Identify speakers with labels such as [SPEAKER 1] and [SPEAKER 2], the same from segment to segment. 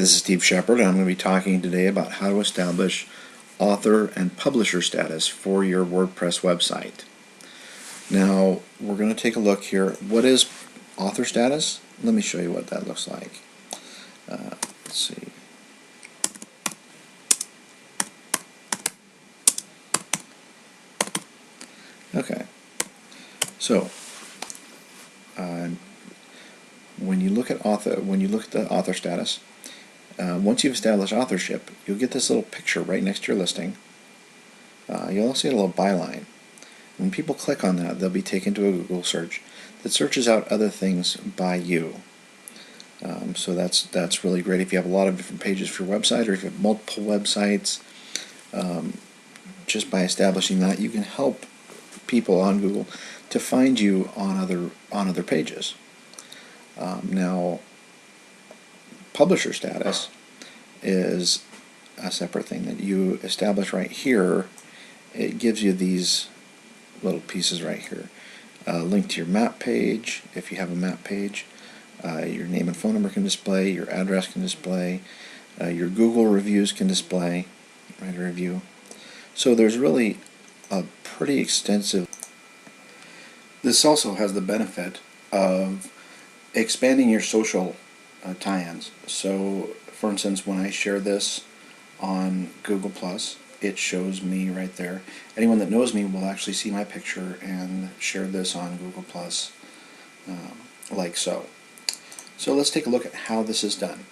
[SPEAKER 1] this is Steve Shepard, and I'm going to be talking today about how to establish author and publisher status for your WordPress website. Now, we're going to take a look here. What is author status? Let me show you what that looks like. Let's see. Okay, so when you look at the author status, once you've established authorship, you'll get this little picture right next to your listing. You'll also get a little byline. When people click on that, they'll be taken to a Google search that searches out other things by you. So that's really great if you have a lot of different pages for your website, or if you have multiple websites. Just by establishing that, you can help people on Google to find you on other pages. Now, publisher status is a separate thing that you establish right here. It gives you these little pieces right here. Link to your map page, if you have a map page. Your name and phone number can display, your address can display, your Google reviews can display, write a review. So there's really a pretty extensive. This also has the benefit of expanding your social tie-ins. So, for instance, when I share this on Google+, it shows me right there. Anyone that knows me will actually see my picture and share this on Google+, like so. So let's take a look at how this is done.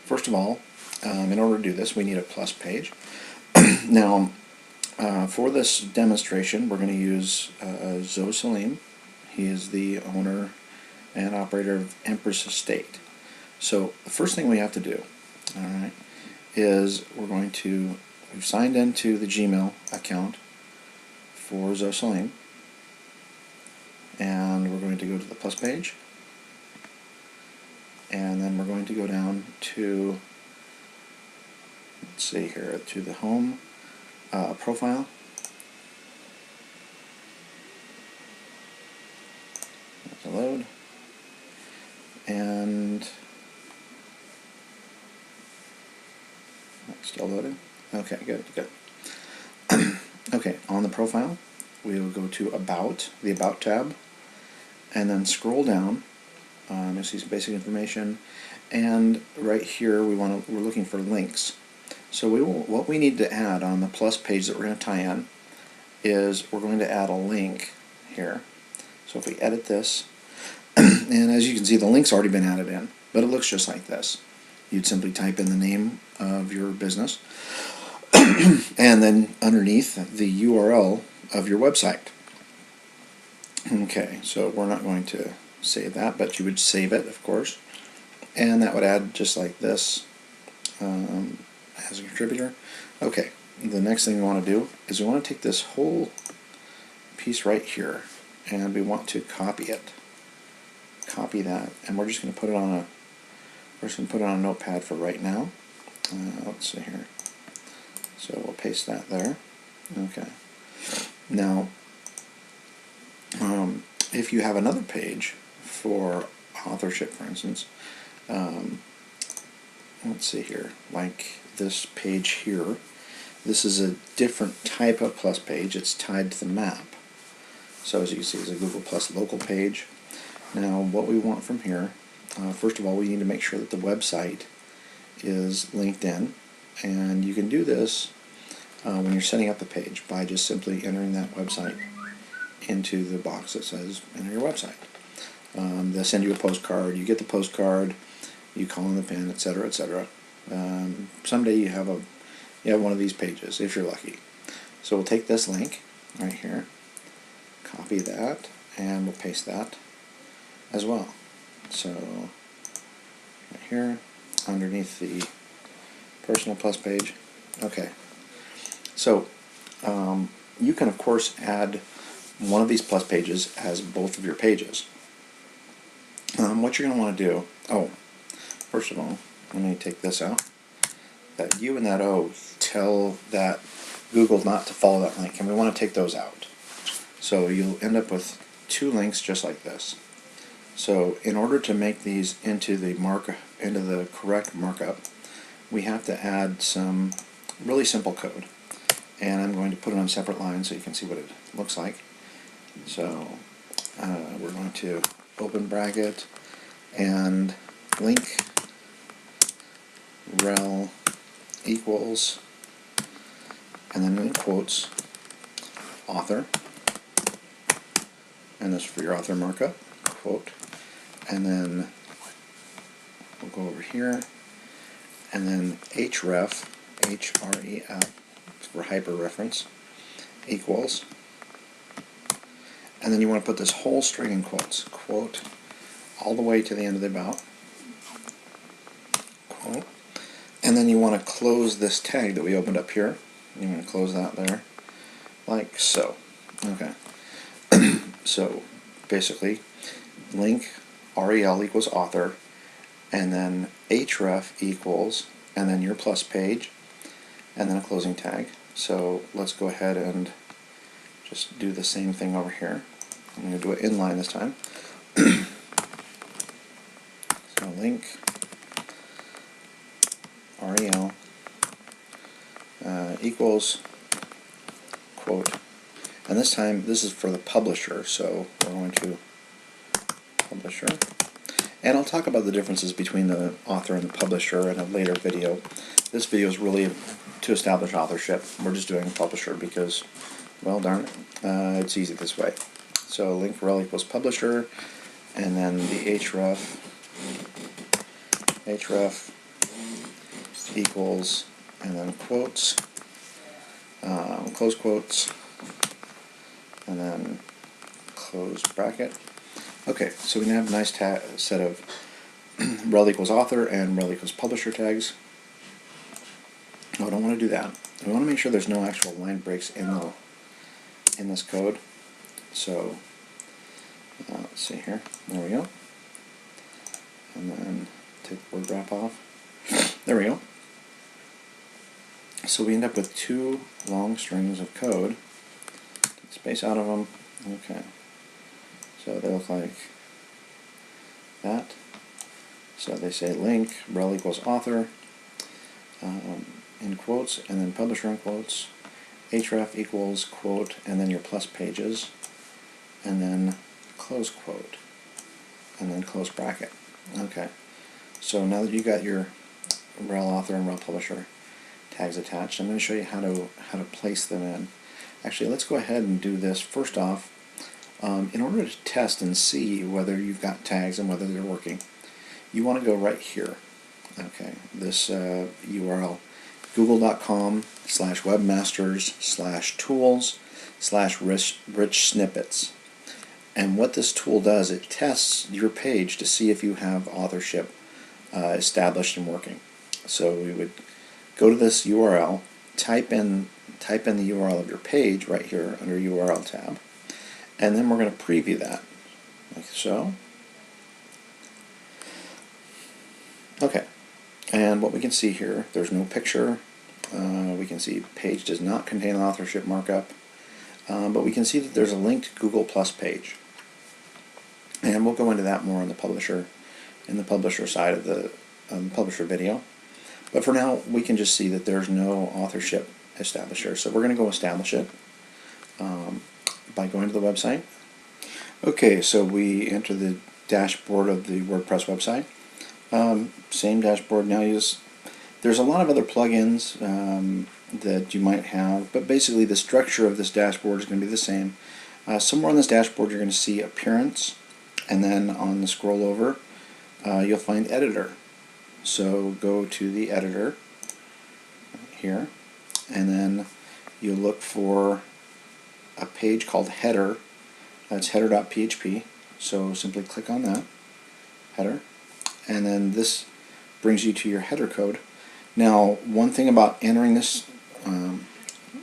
[SPEAKER 1] First of all, in order to do this, we need a plus page. Now, for this demonstration, we're going to use Zoe Salim. He is the owner and operator of Empress Estate. So the first thing we have to do, alright, is we've signed into the Gmail account for Zoe Salim, and we're going to go to the plus page, and then we're going to go down to, let's see here, to the home profile. To load, and still loading. Okay, good. Okay, on the profile, we will go to About, the About tab, and then scroll down. You'll see some basic information, and right here we're looking for links. So what we need to add on the plus page that we're going to tie in is we're going to add a link here. So if we edit this, and as you can see, the link's already been added in, but it looks just like this. You'd simply type in the name of your business, and then underneath the URL of your website. Okay, so we're not going to save that, but you would save it, of course, and that would add just like this as a contributor. Okay, the next thing we want to do is we want to take this whole piece right here, and we want to copy it. Copy that, and we're just going to put it on a notepad for right now. Let's see here. So we'll paste that there. Okay. Now, if you have another page for authorship, for instance, let's see here, like this page here. This is a different type of plus page. It's tied to the map. So as you can see, it's a Google Plus local page. Now, what we want from here, first of all, we need to make sure that the website is linked in, and you can do this when you're setting up the page by just simply entering that website into the box that says enter your website. They'll send you a postcard. You get the postcard, you call in the pin, etc., etc. Someday you have one of these pages if you're lucky. So we'll take this link right here, copy that, and we'll paste that as well. So right here underneath the personal plus page. Okay, so you can of course add one of these plus pages as both of your pages. What you're going to want to do, first of all, let me take this out. That U and that O tell that Google not to follow that link, and we want to take those out. So you'll end up with two links just like this. So in order to make these into the correct markup, we have to add some really simple code. And I'm going to put it on a separate line so you can see what it looks like. So we're going to open bracket and link rel equals, and then in quotes, author, and this is for your author markup, quote, and then we'll go over here, and then href, H-R-E-F, for hyperreference, equals, and then you want to put this whole string in quotes, quote, all the way to the end of the about, quote, and then you want to close this tag that we opened up here. You want to close that there, like so. Okay. So basically, link rel equals author, and then href equals, and then your plus page, and then a closing tag. So let's go ahead and just do the same thing over here. I'm going to do it inline this time. So link rel equals quote, and this time this is for the publisher, so we're going to publisher, and I'll talk about the differences between the author and the publisher in a later video. This video is really to establish authorship. We're just doing publisher because, well, darn it, it's easy this way. So link rel equals publisher, and then the href equals, and then quotes, close quotes, and then close bracket. Okay, so we now have a nice set of rel equals author and rel equals publisher tags. Oh, I don't want to do that. We want to make sure there's no actual line breaks in this code. So let's see here. There we go. And then take the word wrap off. There we go. So we end up with two long strings of code. Take space out of them. Okay. So they look like that. So they say link rel equals author in quotes, and then publisher in quotes, href equals quote, and then your plus pages, and then close quote, and then close bracket. Okay. So now that you got your rel author and rel publisher tags attached, I'm going to show you how to place them in. Actually, let's go ahead and do this. First off, in order to test and see whether you've got tags and whether they're working, you want to go right here. Okay, this URL, google.com/webmasters/tools/rich snippets. And what this tool does, it tests your page to see if you have authorship established and working. So we would go to this URL, type in the URL of your page right here under URL tab, and then we're going to preview that, like so. Okay, and what we can see here, there's no picture. We can see page does not contain an authorship markup, but we can see that there's a linked Google Plus page, and we'll go into that more on the publisher side of the publisher video. But for now, we can just see that there's no authorship established here. So we're going to go establish it by going to the website. Okay, so we enter the dashboard of the WordPress website. Same dashboard. Now there's a lot of other plugins that you might have, but basically the structure of this dashboard is going to be the same. Somewhere on this dashboard you're going to see appearance, and then on the scroll over you'll find editor. So go to the editor here, and then you look for a page called header. That's header.php. So simply click on that, header, and then this brings you to your header code. Now, one thing about entering this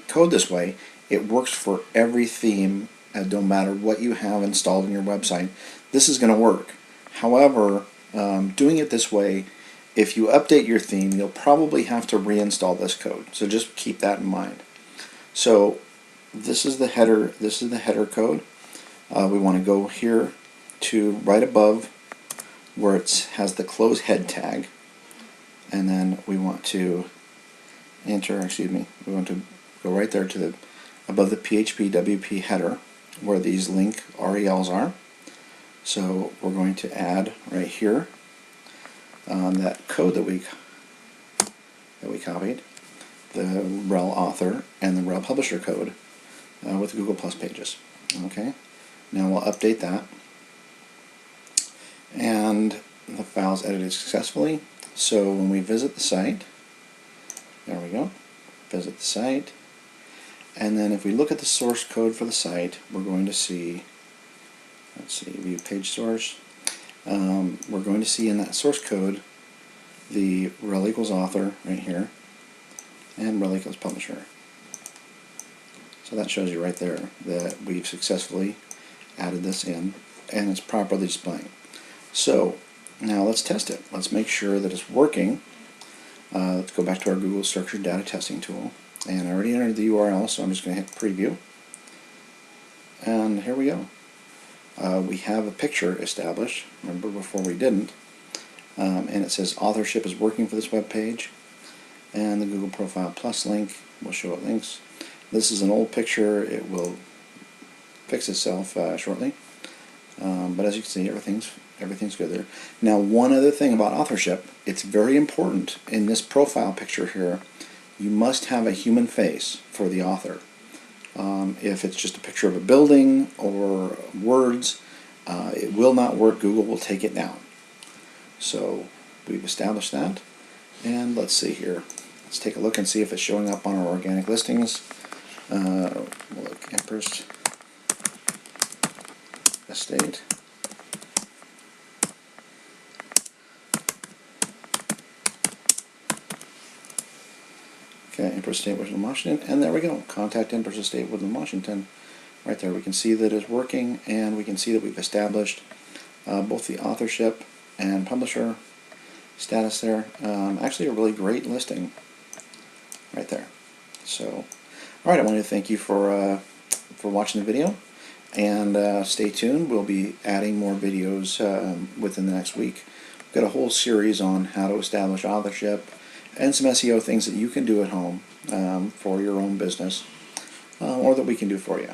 [SPEAKER 1] code this way, it works for every theme. No matter what you have installed in your website, this is going to work. However, doing it this way, if you update your theme, you'll probably have to reinstall this code. So just keep that in mind. So this is the header. This is the header code. We want to go here to right above where it has the close head tag. and then we want to enter, we want to go right there to the above the PHP WP header where these link RELs are. So we're going to add right here that code that we copied, the rel author and the rel publisher code with Google Plus pages. Okay, now we'll update that, and the file's edited successfully. So when we visit the site, there we go, visit the site, and then if we look at the source code for the site, we're going to see, let's see, view page source, we're going to see in that source code the rel equals author right here and rel equals publisher. So that shows you right there that we've successfully added this in and it's properly displaying. So now let's test it. Let's make sure that it's working. Let's go back to our Google Structured Data Testing tool, and I already entered the URL, so I'm just going to hit preview, and here we go. We have a picture established. Remember, before we didn't. And it says authorship is working for this web page, and the Google Profile Plus link will show it links. This is an old picture. It will fix itself shortly, but as you can see, everything's good there. Now, one other thing about authorship, it's very important in this profile picture here. You must have a human face for the author. If it's just a picture of a building or words, it will not work. Google will take it down. So we've established that, and let's see here. Let's take a look and see if it's showing up on our organic listings. We'll look, Empress Estate. Okay, Empress Estate, Woodland, Washington, and there we go. Contact Empress Estate, Woodland, Washington. Right there, we can see that it's working, and we can see that we've established both the authorship and publisher status there. Actually a really great listing right there. So, alright, I want to thank you for watching the video, and stay tuned. We'll be adding more videos within the next week. We've got a whole series on how to establish authorship and some SEO things that you can do at home for your own business, or that we can do for you.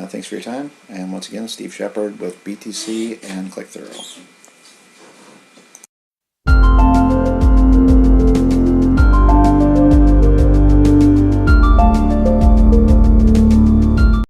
[SPEAKER 1] Thanks for your time, and once again, Steve Shepard with BTC and ClickThorough.